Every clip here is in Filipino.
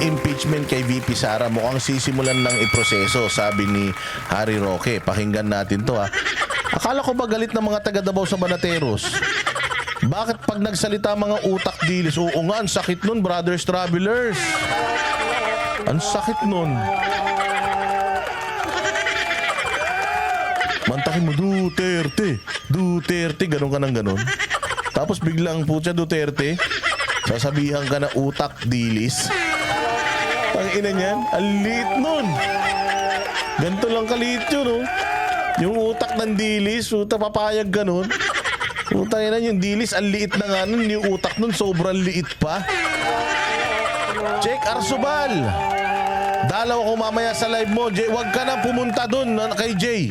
impeachment kay VP Sara mukhang sisimulan ng iproseso, sabi ni Harry Roque. Pakinggan natin to ha. Akala ko ba galit ng mga taga Davao sa Banateros? Bakit pag nagsalita mga utak dilis? Oo nga, ang sakit nun, brothers travelers. Ang sakit nun. Mantakin mo, Duterte. Duterte, ganun ka ng ganun. Tapos biglang putya Duterte, sasabihan ka na utak dilis. Ang ina niyan, ang liit nun. Ganito lang kaliit yun, oh. Yung utak ng dilis, utak papayag ganun. Utak na yung dilis, ang liit na nga nun. Yung utak nun, sobrang liit pa. Check Arsubal. Dalaw ako mamaya sa live mo. Jay, wag ka na pumunta dun kay Jay.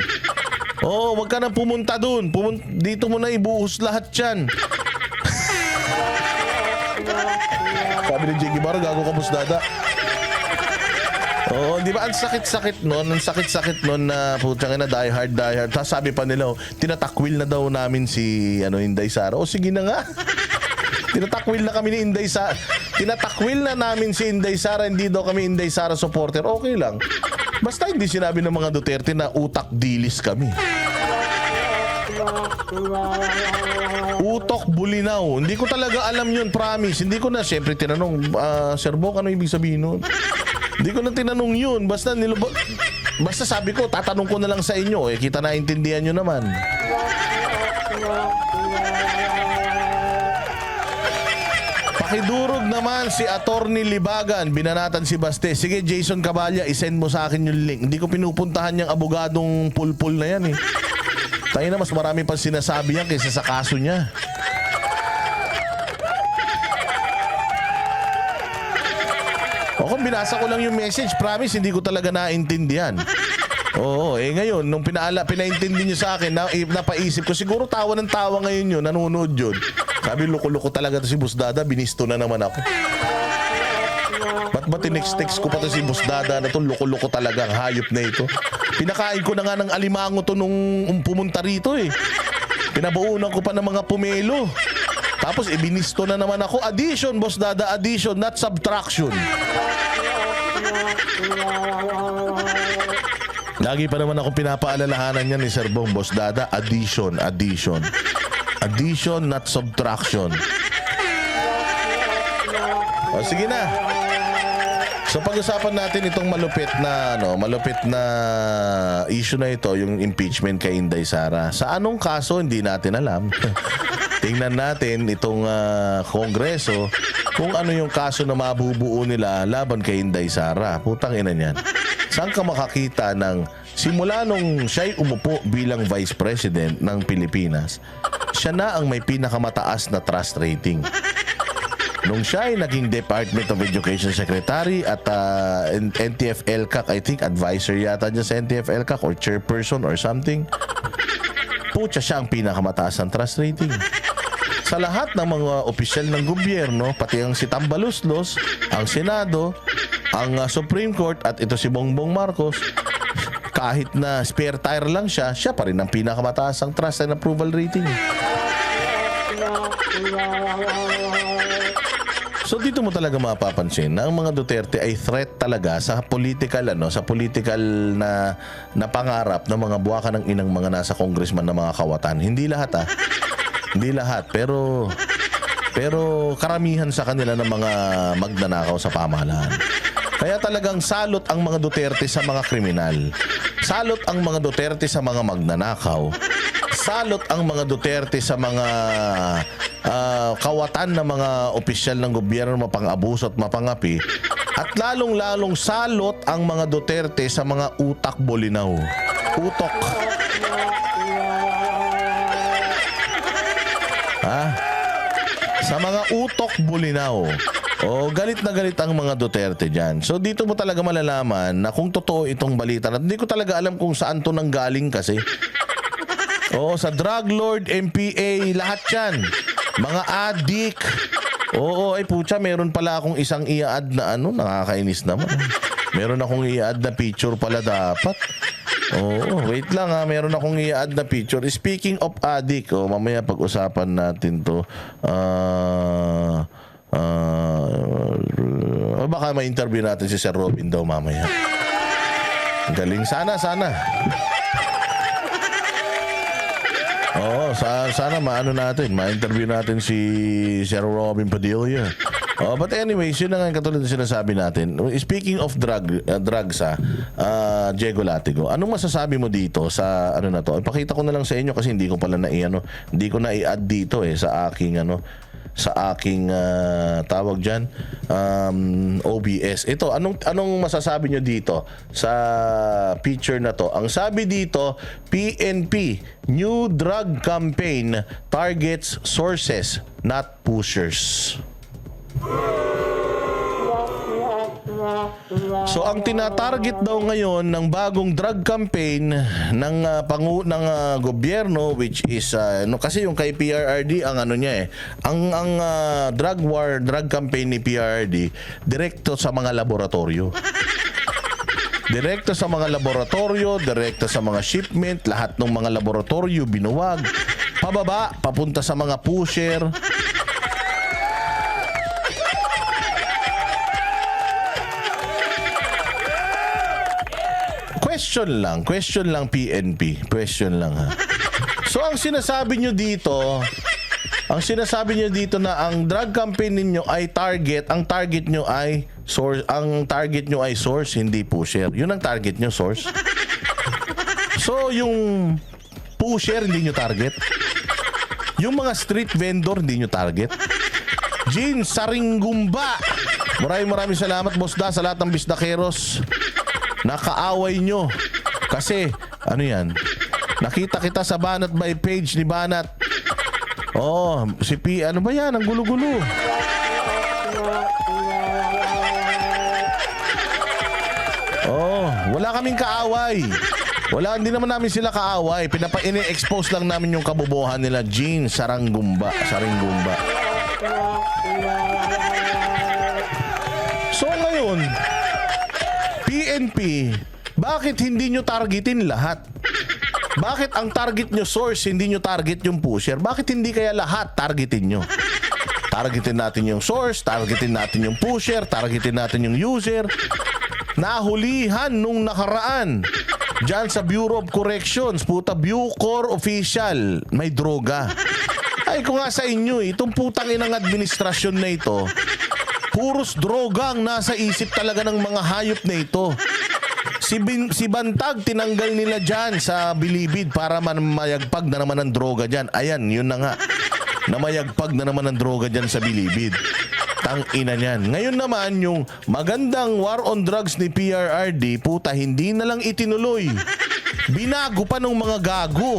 Oo, wag ka na pumunta dun. Dito mo na ibuhos lahat yan. Sabi ni Jay Guevara, gago ka musdada. Oo, di ba ang sakit-sakit nun? Ang sakit-sakit nun na putang ina, die hard. Tapos sabi pa nila, oh, tinatakwil na daw namin si Inday Sara. O sige na nga. Tinatakwil na kami ni Inday Sara. Tinatakwil na namin si Inday Sara. Hindi daw kami Inday Sara supporter. Okay lang. Basta hindi sinabi ng mga Duterte na utak dilis kami. Utok bulinaw. Hindi ko talaga alam yun, promise. Hindi ko na, siyempre tinanong, Sir Bok, ano ibig sabihin nun? Hindi ko na tinanong yun. Basta sabi ko, tatanong ko na lang sa inyo. Eh, kita na intindihan nyo naman. Pakidurog naman si Attorney Libagan. Binanatan si Baste. Sige, Jason Caballa, isend mo sa akin yung link. Hindi ko pinupuntahan yung abogadong pulpul na yan eh. Tayo na, mas marami pang sinasabi yan kaysa sa kaso niya. O kung binasa ko lang yung message, promise, hindi ko talaga naintindihan. Oo, ngayon, nung pinaintindi niyo sa akin, napaisip ko, siguro tawa ng tawa ngayon yun, nanonood yun. Sabi, loko-loko talaga to si Busdada, binisto na naman ako. Ba't ba tinext-text ko pa to si Busdada na to, loko-loko talaga, ang hayop na ito. Pinakain ko na nga ng alimango to nung pumunta rito eh. Pinabaunan ko pa ng mga pumelo. Tapos ibinisto na naman ako. Addition, Busdada, addition, not subtraction. Lagi pa naman ako pinapaalalahanan niya ni Sir Bong, Busdada, addition. Addition, not subtraction. O, sige na. So pag-usapan natin itong malupit na issue na ito, yung impeachment kay Inday Sara. Sa anong kaso, hindi natin alam. Tingnan natin itong Kongreso kung ano yung kaso na mabubuo nila laban kay Inday Sara. Putang ina niyan. Saan ka makakita ng simula nung siya'y umupo bilang Vice President ng Pilipinas, siya na ang may pinakamataas na trust rating. Nung siya ay naging Department of Education Secretary at NTF-ELCAC, I think advisor yata niya sa NTF-ELCAC or chairperson or something, putya siya ang pinakamataas ng trust rating. Sa lahat ng mga opisyal ng gobyerno, pati ang si Tambaluslos, ang Senado, ang Supreme Court at ito si Bongbong Marcos, kahit na spare tire lang siya pa rin ang pinakamataas ang trust and approval rating. So dito mo talaga mapapansin na ang mga Duterte ay threat talaga sa political na pangarap ng mga buwaka ng inang mga nasa congressman na mga kawatan. Hindi lahat Hindi lahat, pero karamihan sa kanila ng mga magnanakaw sa pamahalaan. Kaya talagang salot ang mga Duterte sa mga kriminal. Salot ang mga Duterte sa mga magnanakaw. Salot ang mga Duterte sa mga kawatan ng mga opisyal ng gobyerno mapang-abuso at mapangapi. At lalong-lalong salot ang mga Duterte sa mga utak bolinaw. Utok. Sa mga utok bulinaw. O galit na galit ang mga Duterte dyan. So dito mo talaga malalaman na kung totoo itong balita. At hindi ko talaga alam kung saan to nanggaling kasi. Oo, sa drug lord, MPA, lahat yan. Mga adik. Oo, ay putya, meron pala akong isang i-add na nakakainis naman. Meron akong i-add na picture pala dapat. Oo, wait lang meron akong i-add na picture. Speaking of adik, mamaya pag-usapan natin to. baka ma-interview natin si Sir Robin daw mamaya. Galing. Sana. Oo, sana maano natin, ma-interview natin si Sir Robin Padilla. But anyways, yun na nga katulad na sinasabi natin. Speaking of drugs, Diego Latigo, anong masasabi mo dito sa ano na to? Ipakita ko na lang sa inyo kasi hindi ko pala hindi ko na i-add dito sa aking tawag diyan OBS. Ito, anong masasabi nyo dito sa picture na to? Ang sabi dito, PNP new drug campaign targets sources, not pushers. So ang tinatarget daw ngayon ng bagong drug campaign ng gobyerno, which is kasi yung kay PRRD ang drug campaign ni PRRD direkto sa mga laboratorio. Direkto sa mga laboratorio, direkto sa mga shipment, lahat ng mga laboratorio binuwag, pababa, papunta sa mga pusher. Question lang PNP. Question lang ha. So ang sinasabi nyo dito na ang drug campaign ninyo ay ang target nyo ay source, hindi pusher. Yun ang target nyo, source. So yung pusher hindi nyo target. Yung mga street vendor hindi nyo target. Jean Saringgumba. Maraming salamat, Boss Da, sa lahat ng bisdakeros. Nakaaway nyo. Kasi, ano yan? Nakita kita sa Banat by page ni Banat. Si P, ano ba yan? Ang gulo-gulo. Wala kaming kaaway. Hindi naman namin sila kaaway. Ini-expose lang namin yung kabobohan nila. Jean Saringgumba. So ngayon, PNP, bakit hindi nyo targetin lahat? Bakit ang target nyo source, hindi nyo target yung pusher? Bakit hindi kaya lahat targetin nyo? Targetin natin yung source, targetin natin yung pusher, targetin natin yung user. Nahulihan nung nakaraan diyan sa Bureau of Corrections, Bucor official, may droga. Ay ko nga sa inyo, itong putang inang administrasyon na ito, puros droga ang nasa isip talaga ng mga hayop na ito. Si Bantag, tinanggal nila dyan sa Bilibid para mayagpag na naman ang droga dyan. Ayan, yun na nga. Namayagpag na naman ang droga dyan sa Bilibid. Tang-ina niyan. Ngayon naman, yung magandang war on drugs ni PRRD, puta, hindi na lang itinuloy. Binago pa ng mga gago.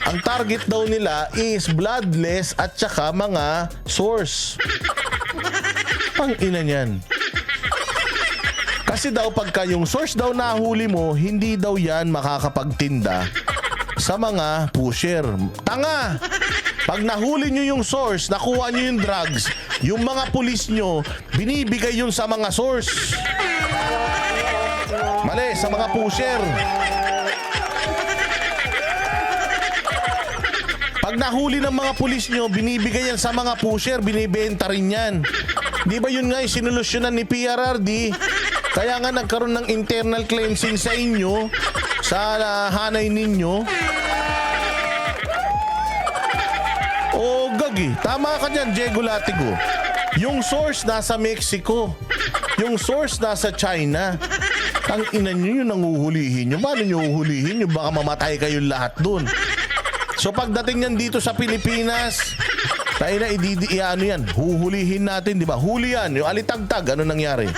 Ang target daw nila is bloodless at saka mga source. Ang ina niyan. Kasi daw pagka yung source daw nahuli mo, hindi daw yan makakapagtinda sa mga pusher. Tanga! Pag nahuli nyo yung source, nakuha nyo yung drugs, yung mga pulis nyo, binibigay yun sa mga source. Mali, sa mga pusher. Pag nahuli ng mga pulis nyo, binibigay yan sa mga pusher, binibenta rin yan. Di ba yun nga yung sinolusyonan ni PRRD? Kaya nga nagkaroon ng internal cleansing sa inyo, sa hanay ninyo. Gagi, tama ka dyan, Diego Latigo. Yung source nasa Mexico. Yung source nasa China. Ang ina nyo yung nanguhulihin nyo. Paano nyo uhulihin nyo? Baka mamatay kayong lahat dun. So pagdating yan dito sa Pilipinas, tayo na ano yan, huhulihin natin, di ba? Huli yan, yung alitagtag, ano nangyari?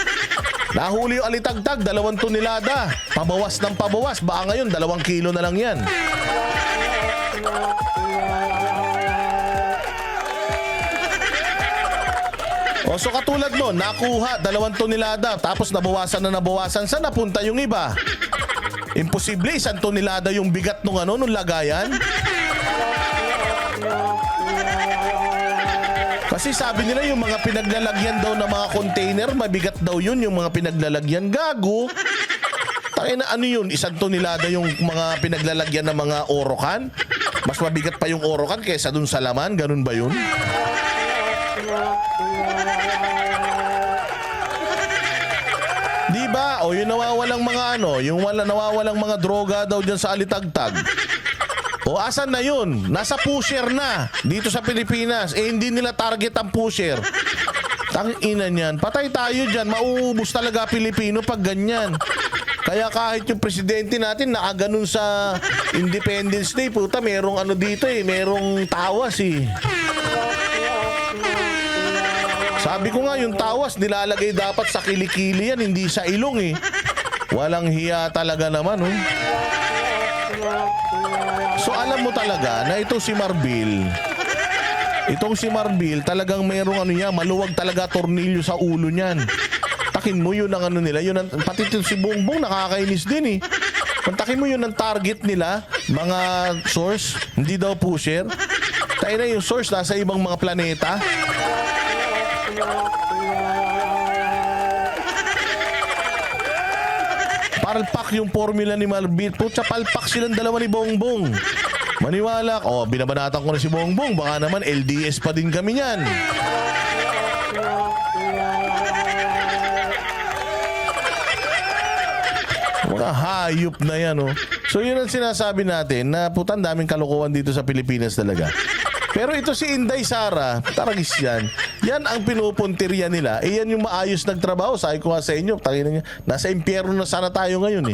Nahuli yung alitagtag, 2 tonelada. Pabawas ng pabawas, baka ngayon 2 kilo na lang yan. So katulad no, nakuha 2 tonelada, tapos nabawasan, saan napunta yung iba? Imposible, 1 tonelada yung bigat nung nung lagayan. Kasi sabi nila yung mga pinaglalagyan daw ng mga container, mabigat daw yun, yung mga pinaglalagyan. Gago! Tangina, ano yun? 1 tonelada yung mga pinaglalagyan ng mga orokan? Mas mabigat pa yung orokan kaysa dun sa laman? Ganun ba yun? Di ba? O yung nawawalang mga nawawalang mga droga daw dyan sa Alitagtag. O asan na yun? Nasa pusher na dito sa Pilipinas. Hindi nila target ang pusher. Tangina niyan. Patay tayo dyan. Mauubos talaga Pilipino pag ganyan. Kaya kahit yung presidente natin nakaganon sa Independence Day, puta, merong dito merong tawas Sabi ko nga, yung tawas nilalagay dapat sa kilikili yan, hindi sa ilong Walang hiya talaga naman, So alam mo talaga na ito si Marbil. Itong si Marbil talagang merong maluwag talaga tornilyo sa ulo niyan. Takin mo yun ang nila, yun ang, pati si Bongbong nakakainis din Pantakin mo yun ang target nila, mga source, hindi daw pusher. Tayo na yung source nasa ibang mga planeta. Palpak yung formula ni Marbil. Putsa, palpak silang dalawa ni Bongbong. Maniwala ka. Binabanatan ko na si Bongbong. Baka naman LDS pa din kami niyan. Mga hayop na yan, So yun ang sinasabi natin na putan daming kalokohan dito sa Pilipinas talaga. Pero ito si Inday Sara, taragis yan. Yan ang pinupuntirya nila. Yan yung maayos nagtrabaho. Sabi ko nga sa inyo, niya, nasa impyerno na sana tayo ngayon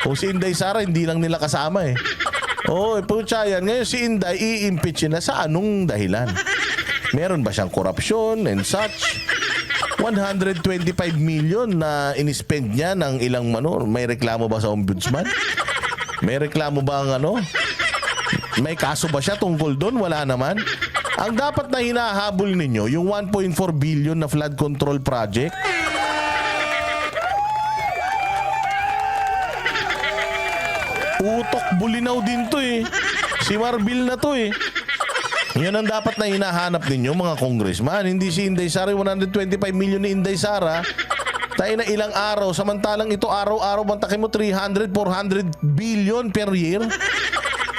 Kung si Inday Sara, hindi lang nila kasama putya yan. Ngayon si Inday, i-impeach na sa anong dahilan? Meron ba siyang korupsyon and such? 125 million na inispend niya ng ilang May reklamo ba sa ombudsman? May reklamo ba ang May kaso ba siya tungkol doon? Wala naman. Ang dapat na hinahabol ninyo, yung 1.4 billion na flood control project. Utok bulinaw din to Si Marbil na to Yan ang dapat na hinahanap ninyo mga congressman. Hindi si Inday Sara, 125 million ni Inday Sara. Tayo na ilang araw. Samantalang ito araw-araw, bantakin mo 300, 400 billion per year.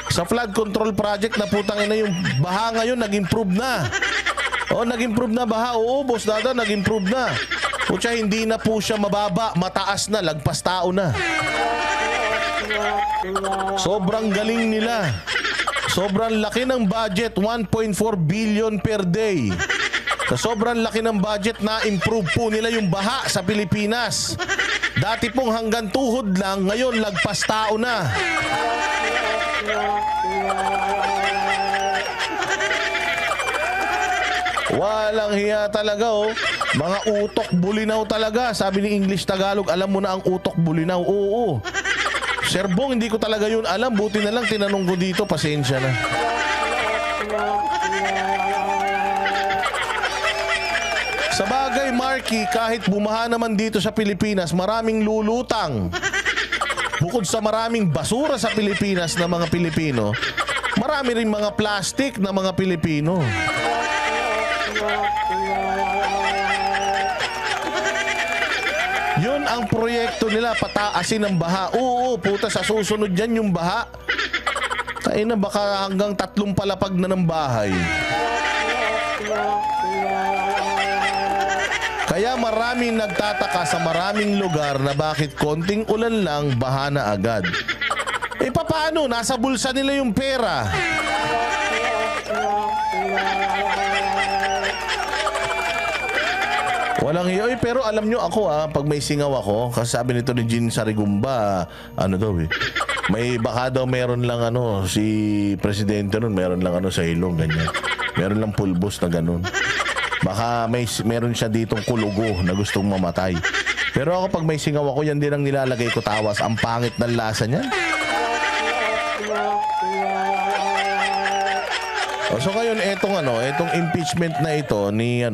Sa flood control project na putang ina yung baha ngayon nag-improve na. Nag-improve na baha. Boss Dada, nag-improve na. Putya, hindi na po siya mababa, mataas na, lagpas tao na. Sobrang galing nila. Sobrang laki ng budget, 1.4 billion per day. Sa sobrang laki ng budget na improve po nila yung baha sa Pilipinas. Dati pong hanggang tuhod lang, ngayon lagpas tao na. Walang hiya talaga Mga utok bulinaw talaga. Sabi ni English Tagalog, alam mo na ang utok bulinaw. Oo. Sir Bong, hindi ko talaga yun alam. Buti na lang tinanong ko dito. Pasensya na. Sa bagay, Marky, kahit bumaha naman dito sa Pilipinas, maraming lulutang. Bukod sa maraming basura sa Pilipinas na mga Pilipino, marami rin mga plastic na mga Pilipino. Yun ang proyekto nila, pataasin ang baha. Oo, puta, sa susunod dyan yung baha. Tayo na, baka hanggang 3 palapag na ng bahay. Kaya maraming nagtataka sa maraming lugar na bakit konting ulan lang, baha na agad. Paano? Nasa bulsa nila yung pera. Walang hiyo. Pero alam nyo ako pag may singaw ako, kasi sabi nito ni Jean Sarigumba, may baka daw meron lang si presidente nun, meron lang sa ilong, ganyan. Meron lang pulbos na ganun. Baka meron siya ditong kulugo na gustong mamatay. Pero ako pag may singaw ako, yan din ang nilalagay ko tawas. Ang pangit ng lasa niyan. So ngayon etong impeachment na ito ni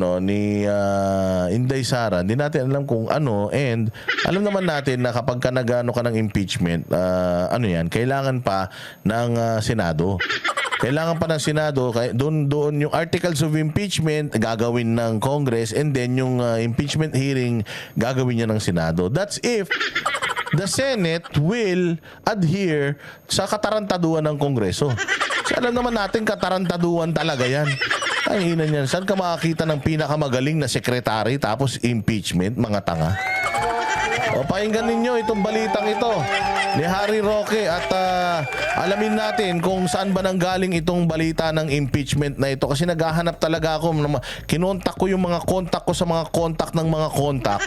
Inday Sara, hindi natin alam kung and alam naman natin na kapag ka ng impeachment, kailangan pa ng Senado. Kailangan pa ng Senado, doon yung articles of impeachment gagawin ng Congress, and then yung impeachment hearing gagawin niya ng Senado. That's if the Senate will adhere sa katarantaduhan ng Kongreso. So, alam naman natin katarantaduhan talaga yan. Ay, ina niyan. Saan ka makakita ng pinakamagaling na sekretary tapos impeachment? Mga tanga. O pakinggan ninyo itong balitang ito ni Harry Roque at alamin natin kung saan ba nanggaling itong balita ng impeachment na ito. Kasi naghahanap talaga ako, kinontak ko yung mga kontak ko sa mga kontak ng mga kontak.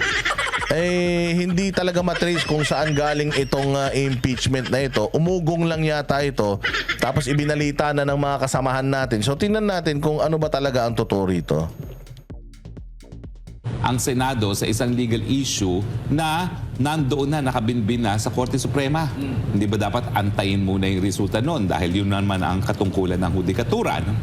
Hindi talaga matrace kung saan galing itong impeachment na ito. Umugong lang yata ito. Tapos ibinalita na ng mga kasamahan natin. So tingnan natin kung ano ba talaga ang totoo rito. Ang Senado sa isang legal issue na nandoon na, nakabinbin na sa Korte Suprema. Hindi ba dapat antayin muna yung resulta noon dahil yun naman ang katungkulan ng hudikatura. No?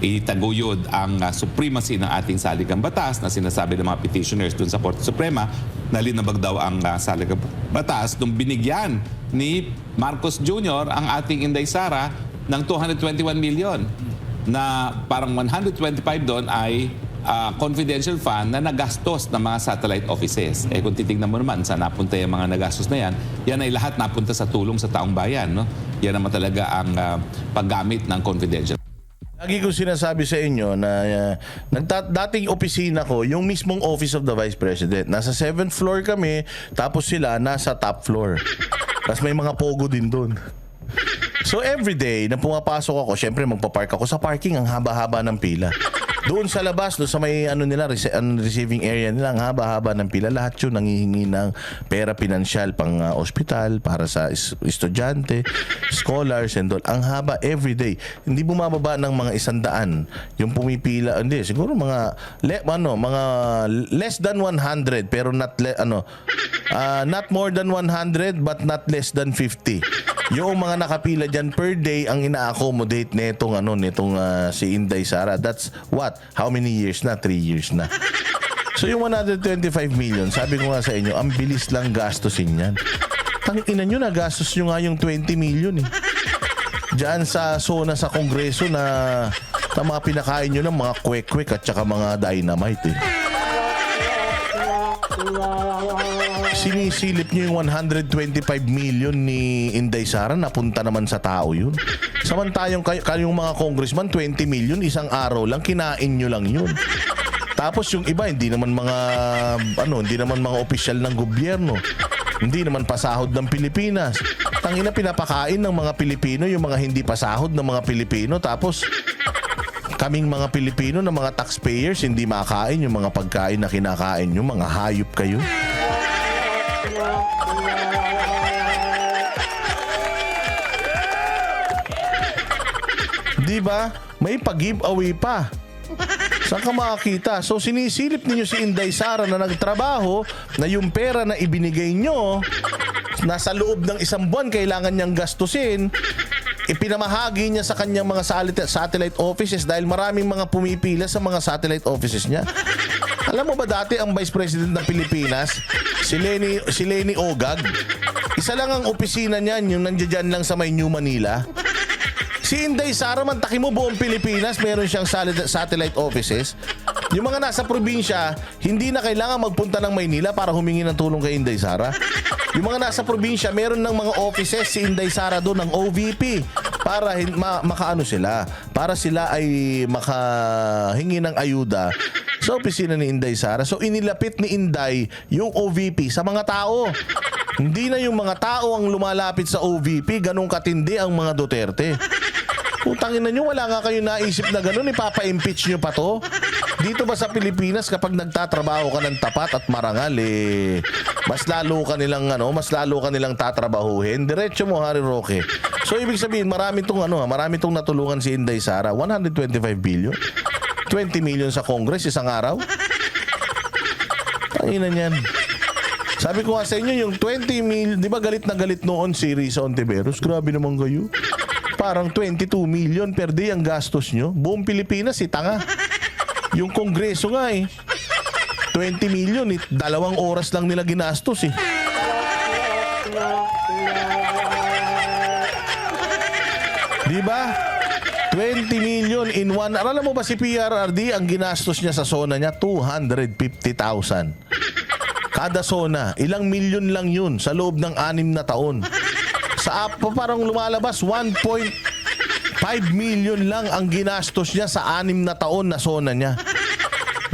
Itaguyod ang supremacy ng ating saligang batas na sinasabi ng mga petitioners dun sa Korte Suprema na linabag daw ang saligang batas nung binigyan ni Marcos Jr. ang ating Inday Sara ng 221 million na parang 125 doon ay confidential fund na nagastos ng mga satellite offices. Kung titignan mo naman saan napunta yung mga nagastos na yan ay lahat napunta sa tulong sa taong bayan. No? Yan naman talaga ang paggamit ng confidential. Lagi ko sinasabi sa inyo na dating opisina ko, yung mismong Office of the Vice President. Nasa 7th floor kami, tapos sila nasa top floor. Tapos may mga pogo din doon. So everyday na pumapasok ako, syempre magpapark ako sa parking, ang haba-haba ng pila. Doon sa labas, doon sa may receiving area nila, ang haba-haba ng pila. Lahat yun nangihingi ng pera pinansyal pang ospital, para sa estudyante, scholars and all. Ang haba everyday. Hindi bumababa ng mga 100 yung pumipila. Hindi, siguro mga less than 100 pero not more than 100 but not less than 50. Yung mga nakapila dyan per day ang ina-accommodate netong si Inday Sara. That's what? How many years na? 3 years na. So yung 125 million, sabi ko nga sa inyo, ang bilis lang gastusin yan. Tangina nyo, nagastos nyo nga yung 20 million eh. Diyan sa zona sa Kongreso na mga pinakain nyo ng mga kwek-kwek at saka mga dynamite eh. Sinisilip nyo yung 125 million ni Inday Sara, napunta naman sa tao yun. Samantalang kayong mga congressman, 20 million, isang araw lang, kinain nyo lang yun. Tapos yung iba, hindi naman mga opisyal ng gobyerno. Hindi naman pasahod ng Pilipinas. Tangina, pinapakain ng mga Pilipino yung mga hindi pasahod ng mga Pilipino. Tapos kaming mga Pilipino na mga taxpayers, hindi makain yung mga pagkain na kinakain nyo. Mga hayop kayo. Diba? May pag-giveaway pa. Saan ka makakita? So sinisilip ninyo si Inday Sara na nagtrabaho na yung pera na ibinigay nyo nasa loob ng 1 buwan kailangan niyang gastusin, ipinamahagi niya sa kanyang mga satellite offices dahil maraming mga pumipila sa mga satellite offices niya. Alam mo ba dati ang Vice President ng Pilipinas, si Leni Ogag, isa lang ang opisina niyan, yung nandiyan lang sa may New Manila. Si Inday Sara, mantakin mo buong Pilipinas, meron siyang satellite offices. Yung mga nasa probinsya, hindi na kailangan magpunta ng Maynila para humingi ng tulong kay Inday Sara. Yung mga nasa probinsya, meron ng mga offices si Inday Sara doon ng OVP para makaano sila, para sila ay makahingi ng ayuda sa opisina ni Inday Sara. So inilapit ni Inday yung OVP sa mga tao. Hindi na yung mga tao ang lumalapit sa OVP, ganun katindi ang mga Duterte. Putangin na nyo, wala nga kayo naisip na ganun, ipapa-impeach nyo pa to? Dito ba sa Pilipinas, kapag nagtatrabaho ka ng tapat at marangal, mas lalo ka nilang tatrabahuhin. Diretso mo, Harry Roque. So, ibig sabihin, marami tong natulungan si Inday Sara. 125 billion. 20 million sa Congress isang araw. Tanginan yan. Sabi ko nga sa inyo, yung 20 million, di ba galit na galit noon si Risa Ontiveros? Grabe naman kayo. Parang 22 million per day ang gastos nyo. Buong Pilipinas, tanga. Yung Kongreso nga 20 million, 2 oras lang nila ginastos Diba? 20 million in one. Alam mo ba si PRRD, ang ginastos niya sa zona niya, 250,000. Kada zona, ilang milyon lang yun sa loob ng 6 na taon. Sa parang lumalabas, 1.5 million lang ang ginastos niya sa 6 na taon na zona niya.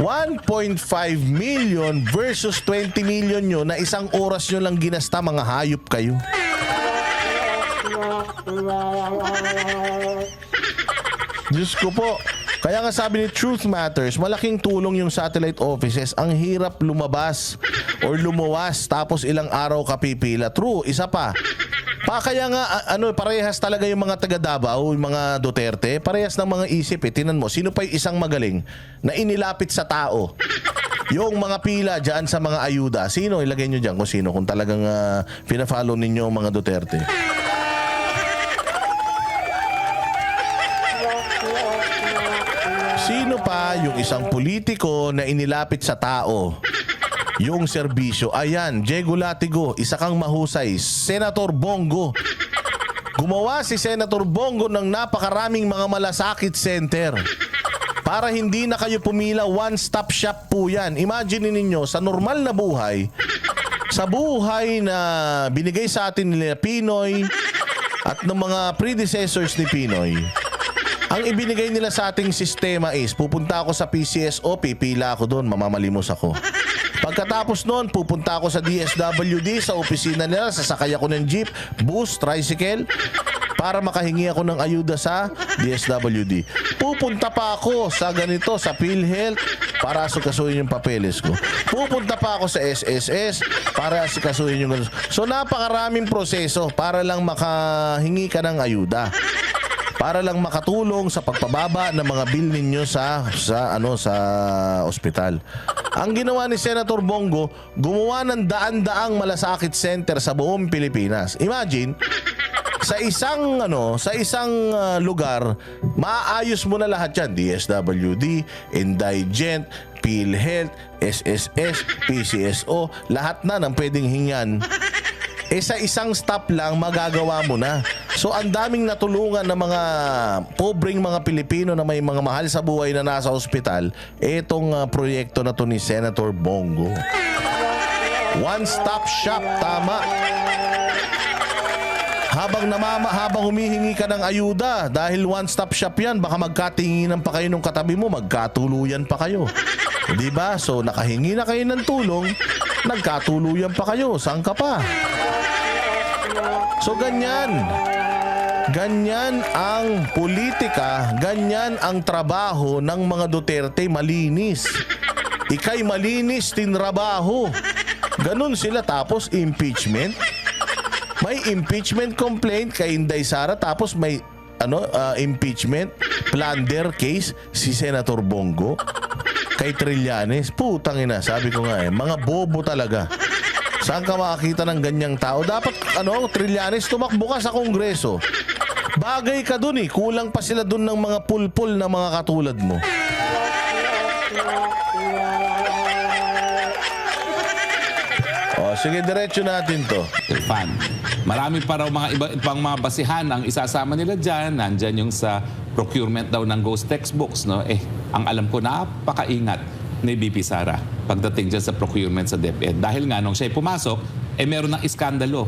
1.5 million versus 20 million nyo na isang oras nyo lang ginasta, mga hayop kayo. Diyos ko po. Kaya nga sabi ni Truth Matters, malaking tulong yung satellite offices. Ang hirap lumabas or lumuwas tapos ilang araw ka pipila. True, isa pa. Kaya nga parehas talaga yung mga taga Davao, yung mga Duterte, parehas ng mga isip eh. Tinan mo, sino pa yung isang magaling na inilapit sa tao? Yung mga pila dyan sa mga ayuda. Sino? Ilagay nyo dyan kung sino. Kung talagang pina-follow ninyo ang mga Duterte. Sino pa yung isang politiko na inilapit sa tao? Yung serbisyo. Ayan, Diego Latigo, isa kang mahusay. Senator Bongo. Gumawa si Senator Bongo ng napakaraming mga malasakit center. Para hindi na kayo pumila, one-stop shop po yan. Imagine ninyo, sa normal na buhay, sa buhay na binigay sa atin nila Pinoy at ng mga predecessors ni Pinoy, ang ibinigay nila sa ating sistema is, pupunta ako sa PCSO, pipila ako doon, mamamalimos ako. Pagkatapos noon, pupunta ako sa DSWD, sa opisina nila, sasakay ako ng jeep, bus, tricycle, para makahingi ako ng ayuda sa DSWD. Pupunta pa ako sa ganito, sa PhilHealth, para asikasuhin yung papeles ko. Pupunta pa ako sa SSS, para asikasuhin yung ganito. So, napakaraming proseso para lang makahingi ka ng ayuda. Para lang makatulong sa pagpababa ng mga bill ninyo sa ospital. Ang ginawa ni Senator Bongo, gumawa ng daan-daang malasakit center sa buong Pilipinas. Imagine, sa isang lugar, maayos mo na lahat 'yan. DSWD, Indigent, PhilHealth, SSS, PCSO, lahat na ng pwedeng hingan. Sa isang stop lang magagawa mo na. So ang daming natulungan ng mga pobreng mga Pilipino na may mga mahal sa buhay na nasa ospital, etong proyekto na to ni Senator Bongo. One stop shop, tama. Habang humihingi ka ng ayuda, dahil one stop shop yan, baka magkatinginan pa kayo ng katabi mo, magkatuluyan pa kayo. Diba? So nakahingi na kayo ng tulong, nagkatuluyan pa kayo. Saan ka pa? So ganyan ang politika, ganyan ang trabaho ng mga Duterte, malinis. Ika'y malinis tinrabaho. Ganun sila, tapos impeachment. May impeachment complaint kay Inday Sara, tapos may impeachment plunder case si Senator Bongo kay Trillanes. Putang ina, sabi ko nga mga bobo talaga. Saan ka makakita ng ganyang tao? Dapat, Trillanes, tumakbo ka sa Kongreso. Bagay ka dun eh. Kulang pa sila dun ng mga pulpul na mga katulad mo. Sige, diretso natin to. Fan. Marami pa raw mga ibang mga basihan ang isasama nila dyan. Nandyan yung sa procurement daw ng ghost textbooks. No? Ang alam ko, napakaingat ni BP Sara pagdating dyan sa procurement sa DepEd. Dahil nga nung siya'y pumasok, meron ng iskandalo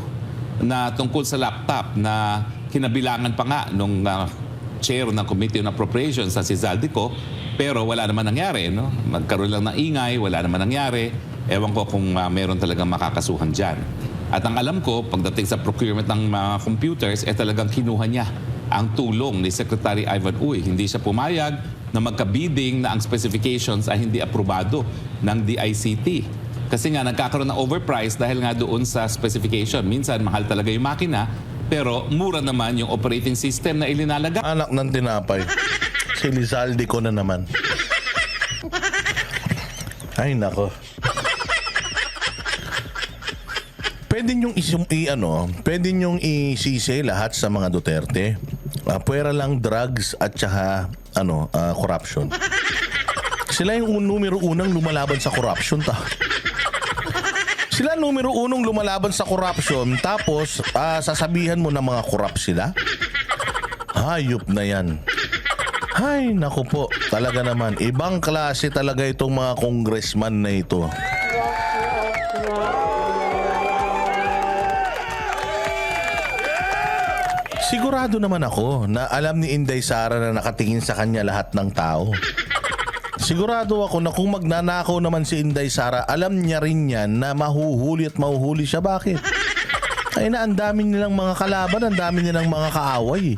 na tungkol sa laptop na kinabilangan pa nga nung chair ng Committee on Appropriations sa si Zaldico, pero wala naman nangyari. No? Magkaroon lang ng ingay, wala naman nangyari. Ewan ko kung meron talagang makakasuhan dyan. At ang alam ko, pagdating sa procurement ng mga computers, talagang kinuha niya ang tulong ni Secretary Ivan Uy. Hindi siya pumayag na magka-bidding na ang specifications ay hindi aprobado ng DICT. Kasi nga nagkakaroon ng overprice dahil nga doon sa specification. Minsan mahal talaga yung makina, pero mura naman yung operating system na ilinalaga. Anak ng tinapay. Si Lizalde ko na naman. Ay nako. Pwede nyong isisi lahat sa mga Duterte. Pwera lang drugs at saka corruption. Sila yung numero unang lumalaban sa corruption. Sila numero unang lumalaban sa corruption, tapos sasabihan mo na mga corrupt sila? Hayop na yan. Ay, naku po. Talaga naman. Ibang klase talaga itong mga congressman na ito. Sigurado naman ako na alam ni Inday Sara na nakatingin sa kanya lahat ng tao. sigurado ako na kung magnanakaw naman si Inday Sara, alam niya rin yan na mahuhuli at mahuhuli siya. Bakit? Ay na, ang dami nilang mga kalaban, ang dami nilang mga kaaway.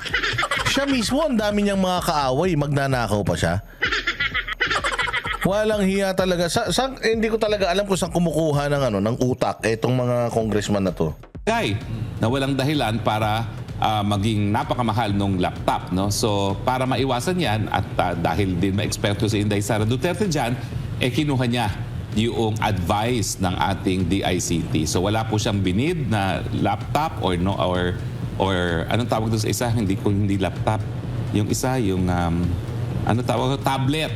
Siya mismo, ang dami niyang mga kaaway, magnanakaw pa siya. Walang hiya talaga. Hindi ko talaga alam kung saan kumukuha ng utak itong mga congressman na to. Guy, na walang dahilan para maging napakamahal ng laptop, no? So, para maiwasan yan, at dahil din ma-eksperto si Inday Sara Duterte dyan, kinuha niya yung advice ng ating DICT. So, wala po siyang binid na laptop or anong tawag doon sa isa? Hindi laptop. Yung isa, yung tablet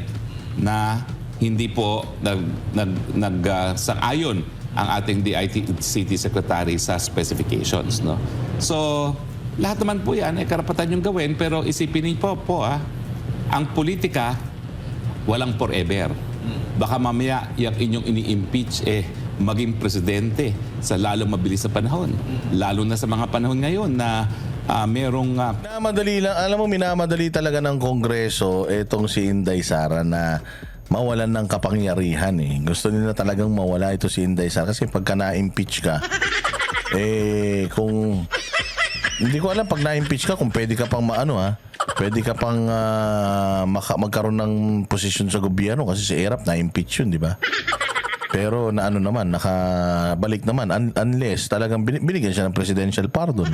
na hindi po sang-ayon ang ating DICT Secretary sa specifications, no? So, lahat naman po yan, karapatan yung gawin, pero isipin niyo po, ang politika, walang forever. Baka mamaya yung inyong ini-impeach maging presidente sa lalong mabilis na panahon. Lalo na sa mga panahon ngayon na merong... Minamadali lang, alam mo, minamadali talaga ng Kongreso itong si Inday Sara na mawalan ng kapangyarihan eh. Gusto nila talagang mawala ito si Inday Sara kasi pagka na-impeach ka, kung... Hindi ko alam pag na-impeach ka kung pwede ka pang pwede ka pang magkaroon ng posisyon sa gobyerno kasi si Erap na-impeach yun, di ba? Pero nakabalik naman unless talagang binigyan siya ng presidential pardon.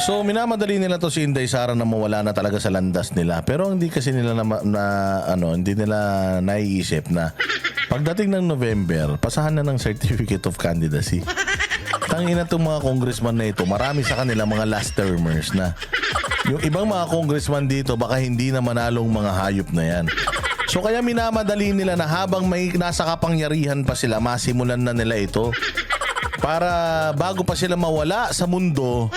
So, minamadali nila to si Inday Sara na mawala na talaga sa landas nila. Pero hindi kasi nila hindi nila naiisip na pagdating ng November, pasahan na ng Certificate of Candidacy. Tangina itong mga congressman na ito, marami sa kanila mga last termers na. Yung ibang mga congressman dito, baka hindi na manalong mga hayop na yan. So, kaya minamadali nila na habang may nasa kapangyarihan pa sila, masimulan na nila ito. Para bago pa sila mawala sa mundo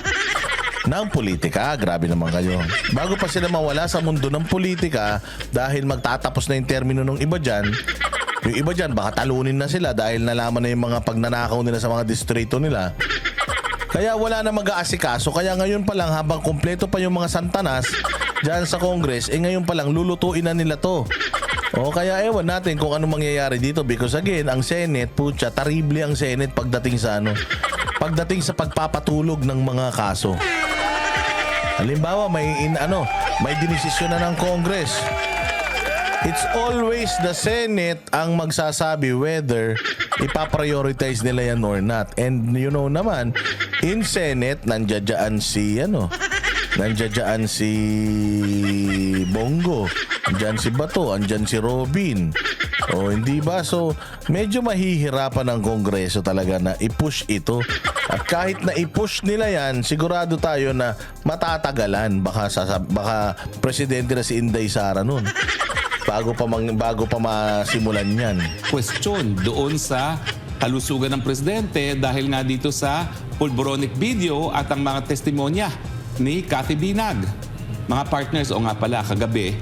ng politika. Grabe naman kayo. Bago pa sila mawala sa mundo ng politika dahil magtatapos na yung termino ng iba dyan, yung iba dyan baka talunin na sila dahil nalaman na yung mga pagnanakaw nila sa mga distrito nila. Kaya wala na mag-aasikaso. Kaya ngayon pa lang habang kumpleto pa yung mga santanas dyan sa Congress, ngayon pa lang lulutuin na nila to. O kaya ewan natin kung ano mangyayari dito because again, ang Senate, terrible ang Senate pagdating sa pagpapatulog ng mga kaso. Halimbawa, may dinesisyon na ng Congress. It's always the Senate ang magsasabi whether ipaprioritize nila yan or not. And you know naman, in Senate, nandiyan si Bongo, andyan si Bato, andyan si Robin. O hindi ba? So, medyo mahihirapan ng Kongreso talaga na i-push ito. At kahit na i-push nila yan, sigurado tayo na matatagalan. Baka presidente na si Inday Sara nun. Bago pa masimulan yan. Question doon sa kalusugan ng presidente dahil nga dito sa pulboronic video at ang mga testimonya ni Cathy Binag. Mga partners, o nga pala, kagabi,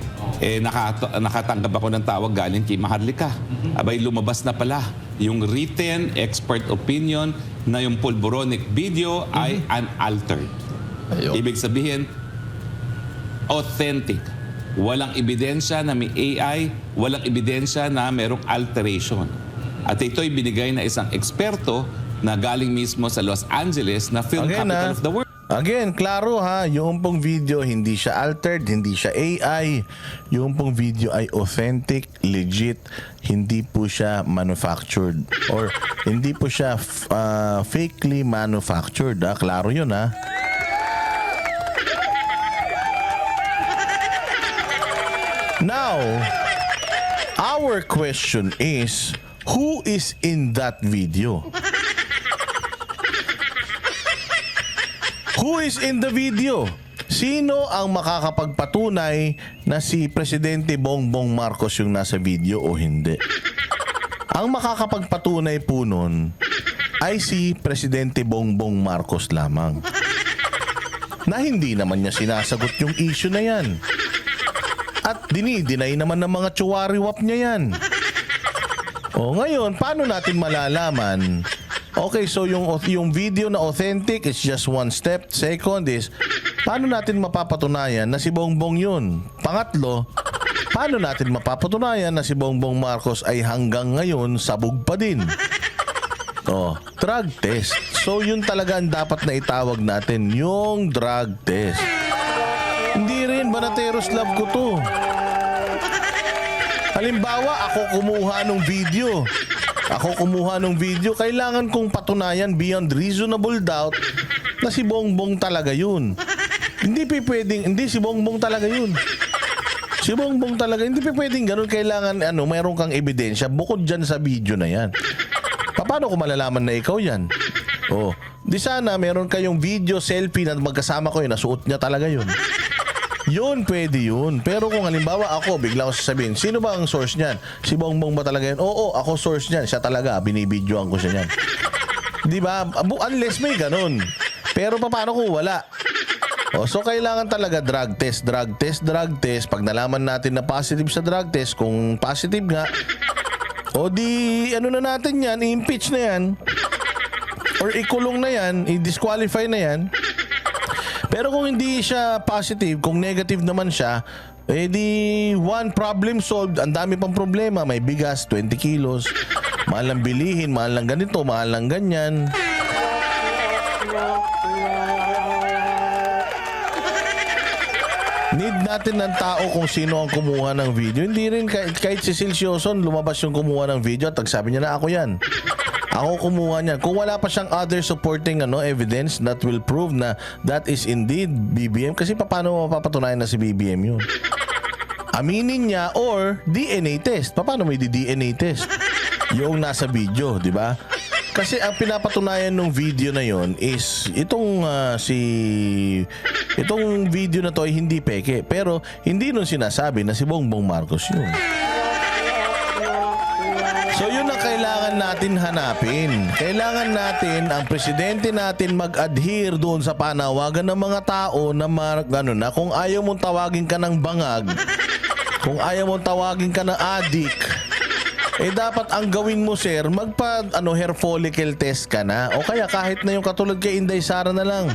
nakatanggap ako ng tawag galing kay Maharlika. Abay, lumabas na pala yung written expert opinion na yung pulboronic video ay unaltered. Ibig sabihin, authentic. Walang ebidensya na may AI, walang ebidensya na merong alteration. At ito'y binigay na isang eksperto na galing mismo sa Los Angeles na film capital of the world. Again, klaro yung pong video hindi siya altered, hindi siya AI. Yung pong video ay authentic, legit, hindi po siya manufactured or hindi po siya fakely manufactured. Klaro yun Now, our question is, who is in that video? Who is in the video? Sino ang makakapagpatunay na si Presidente Bongbong Marcos yung nasa video o hindi? Ang makakapagpatunay po nun ay si Presidente Bongbong Marcos lamang. Na hindi naman niya sinasagot yung issue na yan. At dinidinay naman ng mga tsuwariwap niya yan. O ngayon, paano natin malalaman Okay, so yung video na authentic is just one step. Second is, paano natin mapapatunayan na si Bongbong yun? Pangatlo, paano natin mapapatunayan na si Bongbong Marcos ay hanggang ngayon sabog pa din? Oh, drug test. So yun talaga ang dapat na itawag natin, yung drug test. Hindi rin, Banateros, love ko to. Halimbawa, ako kumuha ng video. Kailangan kong patunayan beyond reasonable doubt na si Bongbong talaga yun. Hindi si Bongbong talaga yun. Si Bongbong talaga, hindi pwedeng ganun. Kailangan, mayroon kang ebidensya bukod dyan sa video na yan. Paano ko malalaman na ikaw yan? Oh, di sana meron kayong video, selfie na magkasama ko yun, nasuot niya talaga yun. Yun, pwede yun. Pero kung halimbawa ako, bigla ko sasabihin, sino ba ang source niyan? Si Bongbong ba talaga yun? Oo, ako source niyan. Siya talaga, binibidyoan ko siya niyan. Di ba? Unless may ganun. Pero paano kung wala? Oh, so kailangan talaga drug test. Pag nalaman natin na positive sa drug test, kung positive nga, o di, na natin yan, i-impeach na yan. Or ikulong na yan, i-disqualify na yan. Pero kung hindi siya positive, kung negative naman siya, di one problem solved, ang dami pang problema. May bigas, 20 kilos, mahal lang bilihin, mahal lang ganito, mahal lang ganyan. Need natin ng tao kung sino ang kumuha ng video. Hindi rin kahit si Silcioson lumabas yung kumuha ng video at sabi niya na ako yan. Ako kumuha niyan. Kung wala pa siyang other supporting evidence that will prove na that is indeed BBM, kasi paano mapapatunayan na si BBM yun? Aminin niya or DNA test. Paano may DNA test? Yung nasa video, di ba? Kasi ang pinapatunayan ng video na yon is itong video na to ay hindi peke. Pero hindi nun sinasabi na si Bongbong Marcos yun. So yun ang kailangan natin hanapin. Kailangan natin, ang presidente natin mag-adhere doon sa panawagan ng mga tao na kung ayaw mong tawagin ka ng bangag, kung ayaw mong tawagin ka ng adik, dapat ang gawin mo, sir, hair follicle test ka na. O kaya kahit na yung katulad kay Inday Sara na lang.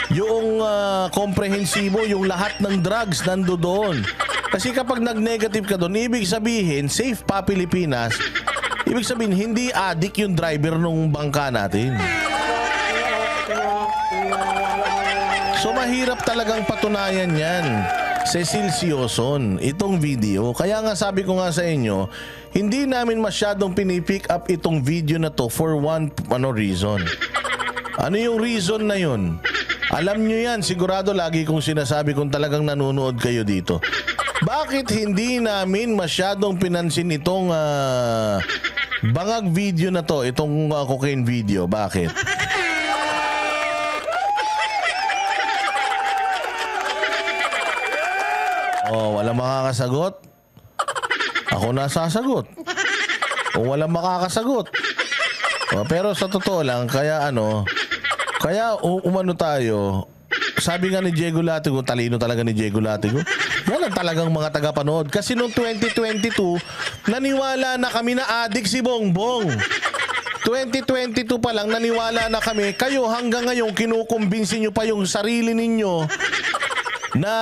Yung komprehensibo, yung lahat ng drugs nando doon. Kasi kapag nag-negative ka doon, ibig sabihin, safe pa Pilipinas. Ibig sabihin, hindi addict yung driver ng bangka natin. So mahirap talagang patunayan yan. Cecil Sioson, itong video. Kaya nga sabi ko nga sa inyo, hindi namin masyadong pinipick up itong video na to for one reason. Ano yung reason na yun? Alam nyo yan, sigurado lagi kong sinasabi kung talagang nanonood kayo dito. Bakit hindi namin masyadong pinansin itong bangag video na to, itong cocaine video? Bakit? Oh, walang makakasagot. Ako na sasagot. Kung walang makakasagot. Oh, pero sa totoo lang, kaya umano tayo. Sabi nga ni Diego Latigo, talino talaga ni Diego Latigo. Yan ang talagang mga tagapanood. Kasi noong 2022, naniwala na kami na adik si Bongbong. 2022 pa lang, naniwala na kami. Kayo hanggang ngayon, kinukumbinsin nyo pa yung sarili ninyo na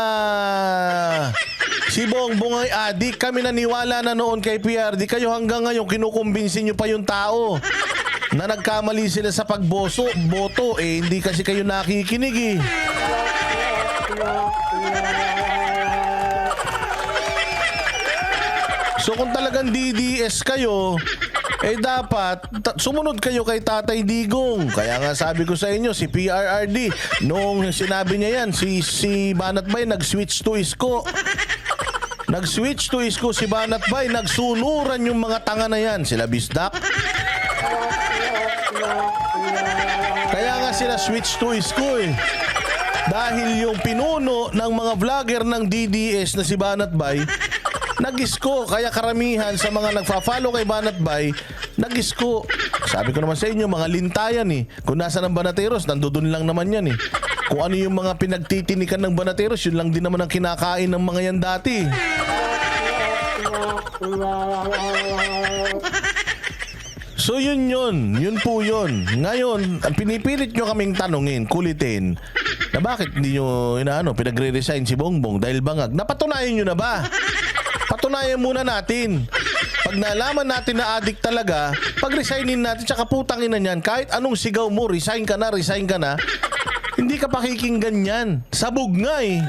si Bongbong ay adik. Kami naniwala na noon kay PRD. Kayo hanggang ngayon kinukumbinsin nyo pa yung tao na nagkamali sila sa boto. Hindi kasi kayo nakikinig eh. So kung talagang DDS kayo, dapat sumunod kayo kay Tatay Digong. Kaya nga sabi ko sa inyo, si PRRD, noong sinabi niya yan, si Banat Bay nag-switch to Isko. Nag-switch to Isko si Banat Bay, nagsunuran yung mga tanga na yan. Sila Bisdak. Kaya nga sila switch to Isko eh. Dahil yung pinuno ng mga vlogger ng DDS na si Banat Bay, nag-isko. Kaya karamihan sa mga nagfa-follow kay Banat Bay, nag-isko. Sabi ko naman sa inyo, mga lintayan eh. Kung nasa ng Banateros, nandoon lang naman yan eh. Kung ano yung mga pinagtitinikan ng Banateros, yun lang din naman ang kinakain ng mga yan dati. So yun. Yun po yun. Ngayon, ang pinipilit nyo kaming tanungin, kulitin, na bakit hindi nyo pinagre-resign si Bongbong dahil bangag. Napatunayan nyo na ba? Patunayan muna natin. Pag nalaman natin na addict talaga, pag-resignin natin, tsaka putangin na niyan, kahit anong sigaw mo, resign ka na, hindi ka pakikinggan yan. Sabog nga eh.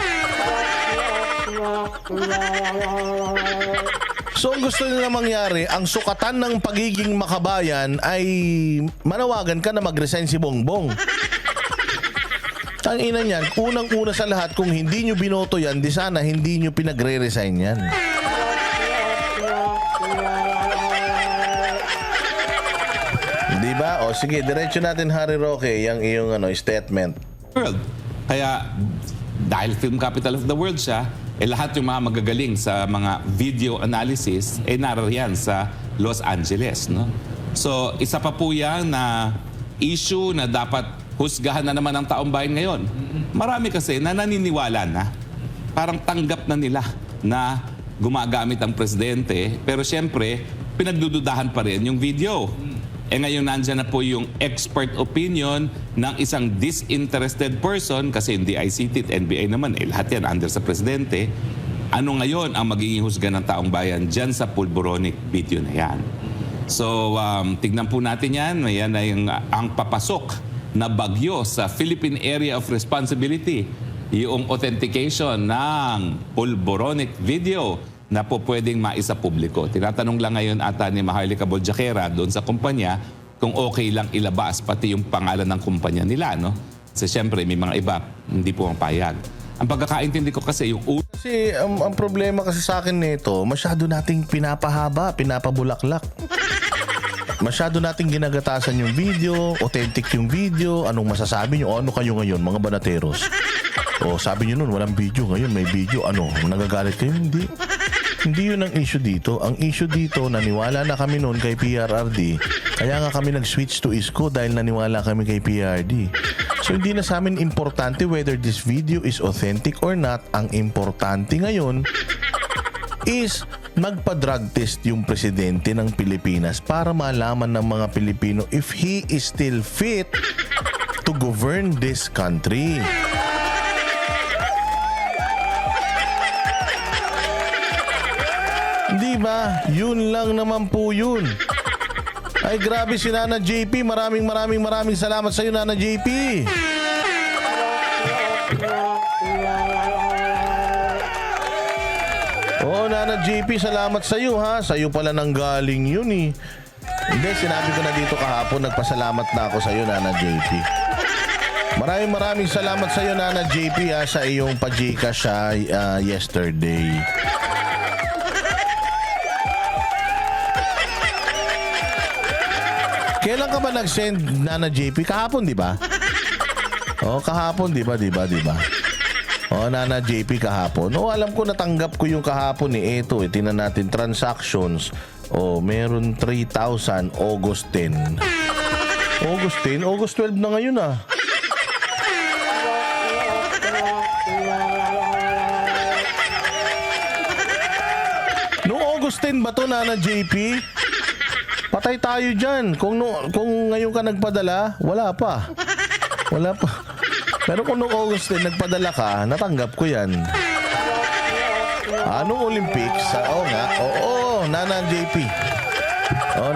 So ang gusto nila mangyari, ang sukatan ng pagiging makabayan ay manawagan ka na mag-resign si Bongbong. Ang ina niyan, unang-una sa lahat, kung hindi nyo binoto yan, di sana hindi nyo pinagre-resign yan. Di ba? O sige, diretso natin, Harry Roque, yung iyong statement. World. Kaya dahil film capital of the world siya, lahat yung mga magagaling sa mga video analysis narariyan sa Los Angeles, no? So, isa pa po yan na issue na dapat husgahan na naman ng taong bayan ngayon. Marami kasi na naniniwala na, parang tanggap na nila na gumagamit ang presidente, pero siyempre, pinagdududahan pa rin yung video. Ngayon nandyan na po yung expert opinion ng isang disinterested person kasi yung DICT at NBI naman, lahat yan under sa presidente. Ano ngayon ang magiging husga ng taong bayan dyan sa pulboronic video na yan? So, tignan po natin yan. Yan na yung ang papasok na bagyo sa Philippine Area of Responsibility. Yung authentication ng pulboronic video na po pwedeng maisa publiko. Tinatanong lang ngayon ata ni Maharlika Boljaquera doon sa kumpanya kung okay lang ilabas pati yung pangalan ng kumpanya nila, no? Kasi siyempre may mga iba hindi po ang payag. Ang pagkakaintindi ko kasi yung Kasi ang problema kasi sa akin nito, masyado nating pinapahaba, pinapabulaklak. Masyado nating ginagatasan yung video, authentic yung video, anong masasabi nyo, ano kayo ngayon, mga banateros? O sabi nyo nun, walang video, ngayon may video, nagagalit kayo? Hindi yun ang issue dito. Ang issue dito, naniwala na kami noon kay PRRD. Kaya nga kami nag-switch to ISCO dahil naniwala kami kay PRRD. So hindi na sa amin importante whether this video is authentic or not. Ang importante ngayon is magpa-drug test yung presidente ng Pilipinas para malaman ng mga Pilipino if he is still fit to govern this country. Di ba? Yun lang naman po yun. Ay grabe si Nana JP. Maraming salamat sa iyo, Nana JP. Oo, Nana JP, salamat sa iyo ha. Sa iyo pala nang galing yun eh. Hindi, sinabi ko na dito kahapon, nagpasalamat na ako sa iyo, Nana JP. Maraming salamat sa iyo, Nana JP ha, sa iyong pajika siya yesterday. Kailan ka ba nag-send, Nana JP? Kahapon, di ba? Kahapon, di ba? Nana JP kahapon. Alam ko natanggap ko yung kahapon ni Eto. Tingnan natin transactions. Meron 3,000 August 10. August 10? August 12 na ngayon ah. Noong August 10 ba to, Nana JP? Patay tayo dyan. Kung ngayon ka nagpadala, wala pa. Pero kung noong August 10 nagpadala ka, natanggap ko yan. Anong Olympics? Oo, Nana JP.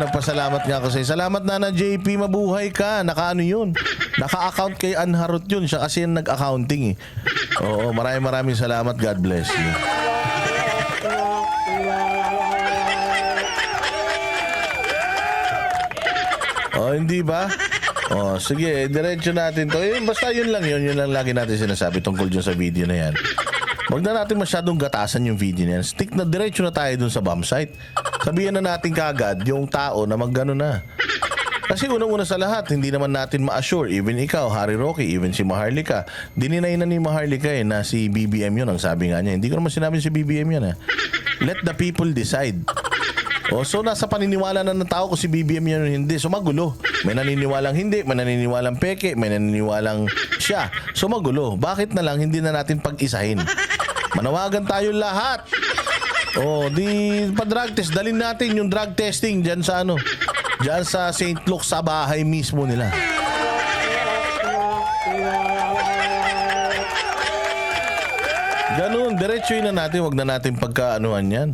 Nagpasalamat nga ako sa'yo. Salamat, Nana JP. Mabuhay ka. Naka-ano yun? Naka-account kay Anharot yun. Siya kasi yung nag-accounting eh. Oo, maraming salamat. God bless you. Hindi ba? Sige, diretso natin to. Basta yun lang lagi natin sinasabi tungkol dyan sa video na yan. Huwag na natin masyadong gatasan yung video na yan. Stick na, diretso na tayo dun sa bomb site. Sabihin na natin kagad yung tao na mag-gano na. Kasi unang-una sa lahat, hindi naman natin ma-assure. Even ikaw, Harry Roque, even si Maharlika. Dininay na ni Maharlika na si BBM yun. Ang sabi nga niya. Hindi ko naman sinabi si BBM yan. Let the people decide. So nasa paniniwala na ng tao kung si BBM yan o hindi. So magulo. May naniniwalang hindi, may naniniwalang peke, may naniniwalang siya. So magulo. Bakit na lang hindi na natin pag-isahin? Manawagan tayo lahat. Di pa drug test. Dalhin natin yung drug testing dyan sa Diyan sa St. Luke sa bahay mismo nila. Ganun, diretsuin na natin, wag na natin pagkaanuhan yan.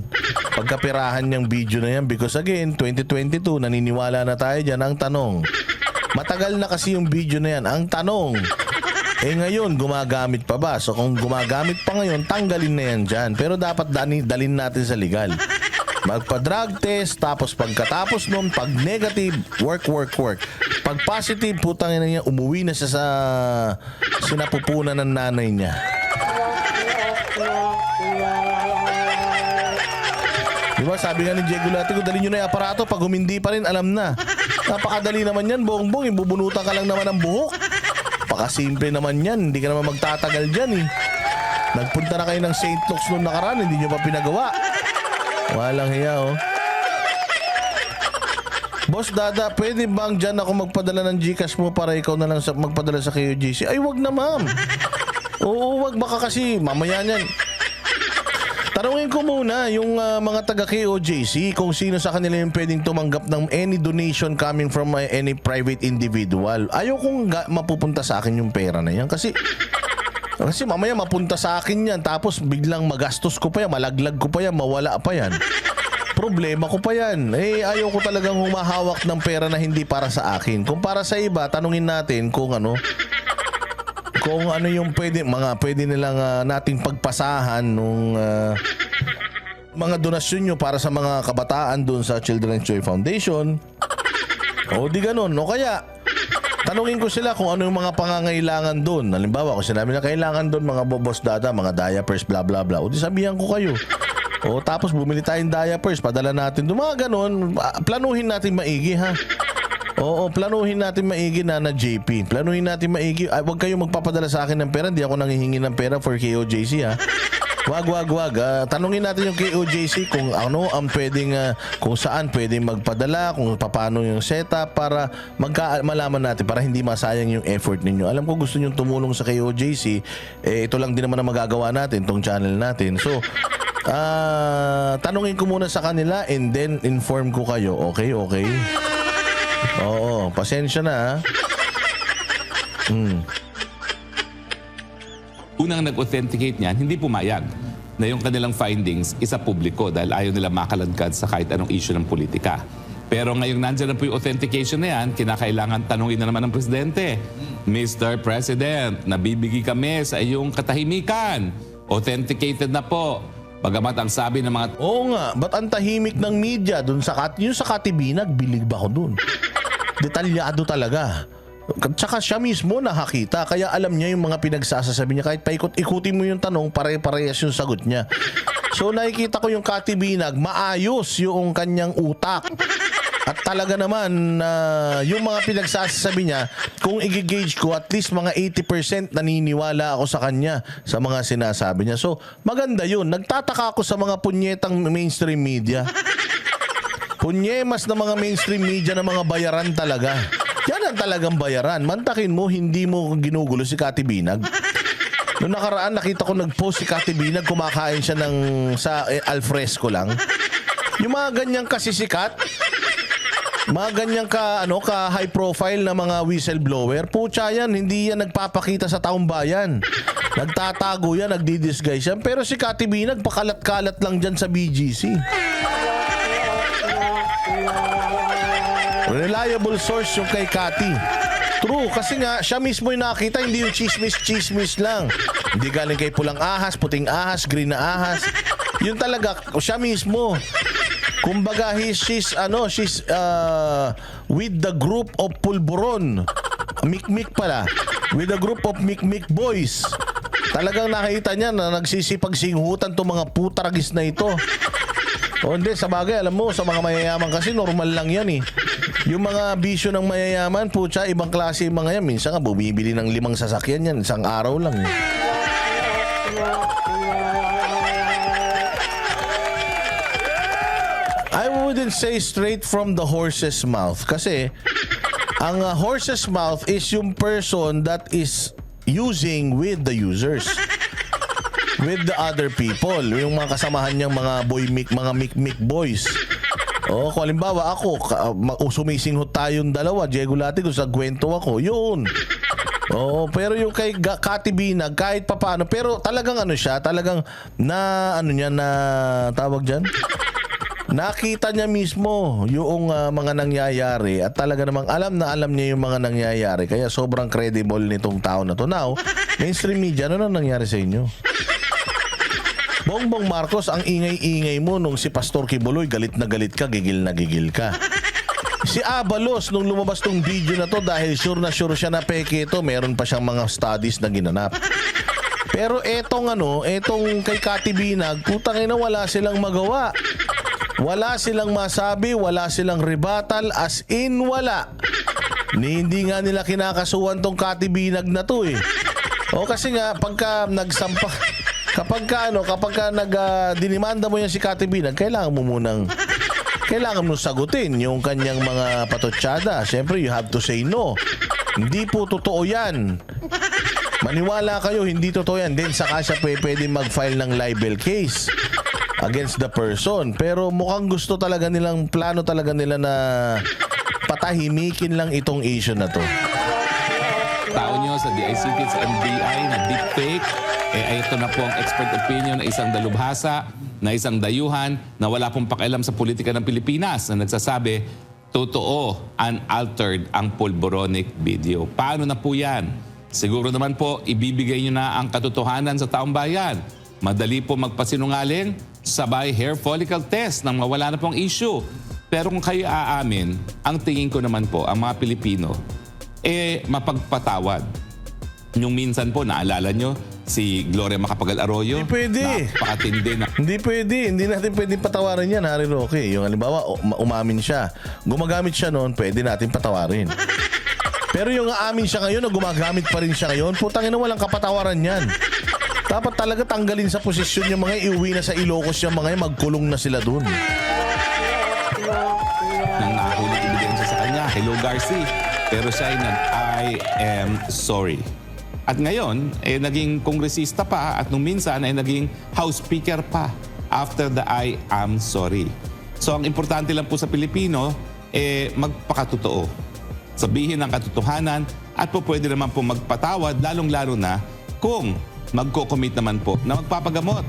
Pagkapirahan yung video na yan because again, 2022, naniniwala na tayo dyan. Ang tanong, matagal na kasi yung video na yan. Ang tanong, ngayon, gumagamit pa ba? So kung gumagamit pa ngayon, tanggalin na yan dyan. Pero dapat dalin natin sa legal. Magpa-drug test, tapos pagkatapos nun, pag negative, work. Pag positive, putang ina niya, umuwi na siya sa sinapupunan ng nanay niya. Diba, sabi nga ni Diego Latigo, dali nyo na yung aparato. Pag humindi pa rin, alam na. Napakadali naman yan, bongbong. Ibubunutan ka lang naman ng buhok. Pakasimple naman yan. Hindi ka naman magtatagal dyan eh. Nagpunta na kayo ng St. Luke's noong nakaraan, hindi nyo pa pinagawa. Walang hiya oh. Boss Dada, pwede bang dyan ako magpadala ng GCash mo para ikaw na lang magpadala sa KOJC? Ay, wag na ma'am. Oo, wag, baka kasi mamaya niyan. Tanungin ko muna yung mga taga KOJC kung sino sa kanila yung pwedeng tumanggap ng any donation coming from any private individual. Ayaw kong mapupunta sa akin yung pera na yan kasi mamaya mapunta sa akin yan tapos biglang magastos ko pa yan, malaglag ko pa yan, mawala pa yan. Problema ko pa yan. Ayaw ko talagang humahawak ng pera na hindi para sa akin. Kung para sa iba, tanungin natin kung ano yung pwede nilang nating pagpasahan nung mga donasyon nyo para sa mga kabataan doon sa Children's Joy Foundation. O di ganun. O kaya, tanungin ko sila kung ano yung mga pangangailangan doon. Halimbawa, kung sinabi na kailangan doon mga Boss Dada, mga diapers, bla bla bla. O di sabihan ko kayo. O tapos bumili tayong diapers, padala natin doon. Mga ganun, planuhin natin maigi ha. Oo, planuhin natin maigi na JP. Planuhin natin maigi. Ay, wag kayong magpapadala sa akin ng pera. Hindi ako nanghihingi ng pera for KOJC ha. Wag. Tanungin natin yung KOJC kung ano ang pwedeng, kung saan pwedeng magpadala, kung paano yung setup para malaman natin para hindi masayang yung effort ninyo. Alam ko gusto nyo tumulong sa KOJC. Ito lang din naman ang magagawa natin, tong channel natin. So, tanungin ko muna sa kanila and then inform ko kayo. Okay? Oo, pasensya na ha. Unang nag-authenticate niyan, hindi pumayag na yung kanilang findings isa publiko dahil ayaw nila makaladkad sa kahit anong issue ng politika. Pero ngayong nandiyan na po yung authentication na yan, kinakailangan tanungin na naman ng Presidente. Mr. President, nabibigay kami sa iyong katahimikan. Authenticated na po. Bagamat ang sabi ng mga... Oo nga, ba't ang tahimik ng media dun sa yung sa Katibinag, bilig ba ako dun? Detalyado talaga. Tsaka siya mismo nakakita, kaya alam niya yung mga pinagsasasabi niya. Kahit paikot-ikutin mo yung tanong, pare-parehas yung sagot niya. So nakikita ko yung Katibinag, maayos yung kanyang utak. At talaga naman, yung mga pinagsasabi niya, kung i-gauge ko, at least mga 80% naniniwala ako sa kanya sa mga sinasabi niya. So, maganda yun. Nagtataka ako sa mga punyetang mainstream media. Punyemas na mga mainstream media na mga bayaran talaga. Yan ang talagang bayaran. Mantakin mo, hindi mo ginugulo si Katibinag. Noong nakaraan, nakita ko nag-post si Katibinag, kumakain siya sa alfresco lang. Yung mga ganyang kasisikat, mga ganyan ka high profile na mga whistleblower, pucha yan, hindi yan nagpapakita sa taong bayan. Nagtatago yan, nagdi-disguise yan. Pero si Katibinag, pakalat-kalat lang dyan sa BGC. Reliable source yung kay Kati. True, kasi nga, siya mismo yung nakita, hindi yung chismis lang. Hindi galing kay pulang ahas, puting ahas, green na ahas. Yun talaga, siya mismo. Kumbaga, she's with the group of Pulburon. Mikmik pala. With the group of Mikmik boys. Talagang nakita niya na nagsisipag-singhutan itong mga putaragis na ito. O hindi, sa bagay, alam mo, sa mga mayayaman kasi normal lang yan eh. Yung mga bisyo ng mayayaman, putya, ibang klase yung mga yan. Minsan nga, bumibili ng 5 sasakyan yan. Isang araw lang eh. I wouldn't say straight from the horse's mouth. Kasi, ang horse's mouth is yung person that is using with the users. With the other people. Yung mga kasamahan niyang mga mikmik boys. Oo, kung halimbawa ako, sumisinghot tayong dalawa, Diego Latigo, sa kwento ako, yun. Oo, pero yung kay Kati Binag, kahit papaano, pero talagang ano siya, talagang na, ano niya, na, tawag dyan? Nakita niya mismo yung mga nangyayari at talaga namang alam na alam niya yung mga nangyayari. Kaya sobrang credible nitong tao na to. Now, mainstream media, ano na nangyari sa inyo? Bongbong Marcos, ang ingay-ingay mo nung si Pastor Kibuloy, galit na galit ka, gigil na gigil ka. Si Abalos, nung lumabas tong video na to, dahil sure siya na peke ito, meron pa siyang mga studies na ginanap. Pero etong kay Kati Binag, putang ina, wala silang magawa. Wala silang masabi, wala silang rebuttal, as in wala. Hindi nga nila kinakasuhan tong Kati Binag na to eh. O kasi nga, pagka nagsampa, kapag dinimanda mo yan si Kati Binag, kailangan mo sagutin yung kanyang mga patotsyada. Siyempre, you have to say no. Hindi po totoo yan. Maniwala kayo, hindi totoo yan. Then saka siya pwede mag-file ng libel case against the person. Pero mukhang plano talaga nila na patahimikin lang itong issue na to. Tao nyo sa DICT at sa NBI na deepfake, ito na po ang expert opinion na isang dalubhasa, na isang dayuhan, na wala pong pakialam sa politika ng Pilipinas, na nagsasabi, totoo, unaltered ang pulboronic video. Paano na po yan? Siguro naman po, ibibigay nyo na ang katotohanan sa taong bayan. Madali po magpasinungaling, sabay hair follicle test nang mawala na pong issue. Pero kung kayo aamin, ang tingin ko naman po, ang mga Pilipino, mapagpatawad. Yung minsan po, naalala nyo, si Gloria Macapagal Arroyo. Hindi pwede. Napakatindi na. Hindi pwede. Hindi natin pwedeng patawarin yan, Harry Roque. Yung halimbawa, umamin siya. Gumagamit siya noon, pwede natin patawarin. Pero yung aamin siya ngayon, na gumagamit pa rin siya ngayon, putang ina, walang kapatawaran yan. Dapat talaga tanggalin sa posisyon yung mga iuwi na sa Ilocos yung mga magkulong na sila dun. Nang nahuli ebidensya sa kanya, hello Garci. Pero siya ay I am sorry. At ngayon, naging kongresista pa at nung minsan ay naging House Speaker pa after the I am sorry. So ang importante lang po sa Pilipino, magpakatotoo. Sabihin ang katotohanan at po pwede naman po magpatawad, lalong-lalo na kung magko-commit naman po na magpapagamot.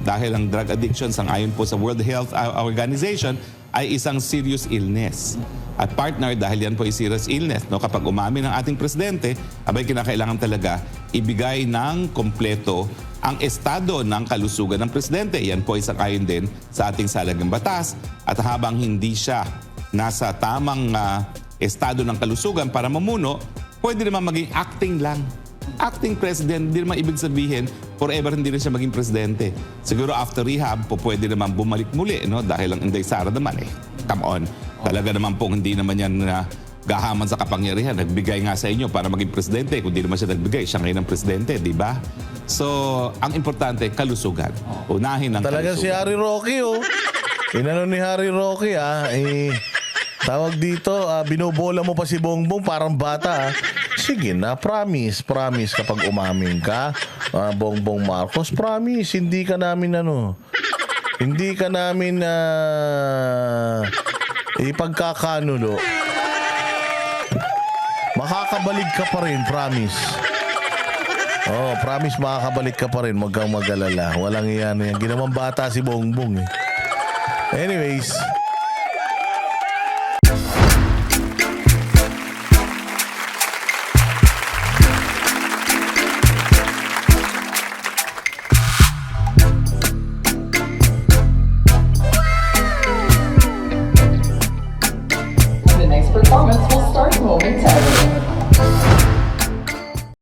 Dahil ang drug addiction, ayon po sa World Health Organization, ay isang serious illness. At partner, dahil yan po ay serious illness, no, kapag umamin ng ating presidente, abay kinakailangan talaga ibigay ng kompleto ang estado ng kalusugan ng presidente. Yan po ay ayon din sa ating salagang batas. At habang hindi siya nasa tamang estado ng kalusugan para mamuno, pwede naman maging acting lang. Acting president, hindi naman ibig sabihin forever hindi rin siya maging presidente. Siguro after rehab, pwede naman bumalik muli, no? Dahil ang Inday Sara naman come on. Talaga naman po hindi naman yan gahaman sa kapangyarihan. Nagbigay nga sa inyo para maging presidente. Kung di naman siya nagbigay, siya ngayon ang presidente, di ba? So, ang importante, kalusugan. Unahin ang Talaga kalusugan. si Harry Roque, oh. Inano ni Harry Roque, tawag dito, binobola mo pa si Bongbong, parang bata, Sige na, promise kapag umamin ka, Bongbong Marcos, promise, hindi ka namin ipagkakanulo. Makakabalik ka pa rin, promise. Oh, promise makakabalik ka pa rin, wag kang mag-alala. Walang iyan yan. Ginawang bata si Bongbong eh. Anyways, The next performance will start momentarily.